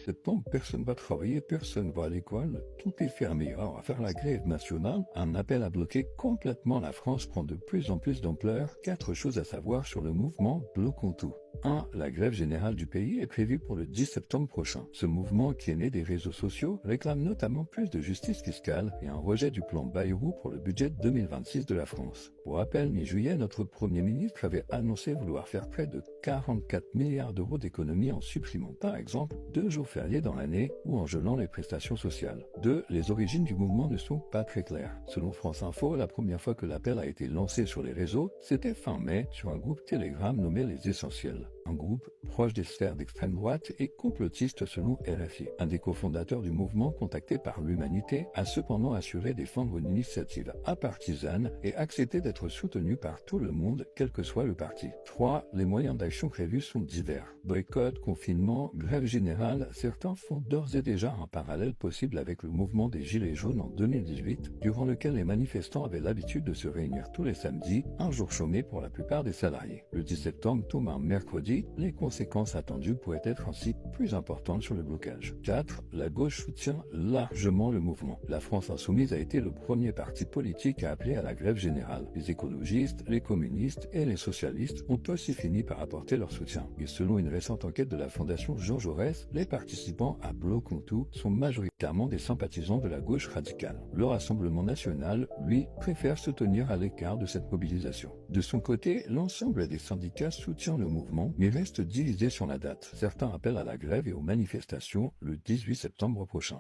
septembre, personne va travailler, personne va à l'école, tout est fermé. Alors, on va faire la grève nationale. Un appel à bloquer complètement la France prend de plus en plus d'ampleur. 4 choses à savoir sur le mouvement Bloquons tout. 1. La grève générale du pays est prévue pour le 10 septembre prochain. Ce mouvement, qui est né des réseaux sociaux, réclame notamment plus de justice fiscale et un rejet du plan Bayrou pour le budget 2026 de la France. Pour rappel, mi-juillet, notre Premier ministre avait annoncé vouloir faire près de 44 milliards d'euros d'économies en supprimant par exemple 2 jours fériés dans l'année ou en gelant les prestations sociales. 2. Les origines du mouvement ne sont pas très claires. Selon France Info, la première fois que l'appel a été lancé sur les réseaux, c'était fin mai sur un groupe Telegram nommé Les Essentiels. Un groupe proche des sphères d'extrême droite et complotiste selon RFI. Un des cofondateurs du mouvement, contacté par l'Humanité, a cependant assuré défendre une initiative apartisane et accepté d'être soutenu par tout le monde, quel que soit le parti. 3. Les moyens d'action prévus sont divers. Boycott, confinement, grève générale, certains font d'ores et déjà un parallèle possible avec le mouvement des Gilets jaunes en 2018, durant lequel les manifestants avaient l'habitude de se réunir tous les samedis, un jour chômé pour la plupart des salariés. Le 10 septembre tombe un mercredi, les conséquences attendues pourraient être ainsi plus importantes sur le blocage. 4. La gauche soutient largement le mouvement. La France insoumise a été le premier parti politique à appeler à la grève générale. Les écologistes, les communistes et les socialistes ont aussi fini par apporter leur soutien. Et selon une récente enquête de la Fondation Jean Jaurès, les participants à Bloquons tout sont majoritairement des sympathisants de la gauche radicale. Le Rassemblement national, lui, préfère se tenir à l'écart de cette mobilisation. De son côté, l'ensemble des syndicats soutient le mouvement, mais reste divisé sur la date. Certains appellent à la grève et aux manifestations le 18 septembre prochain.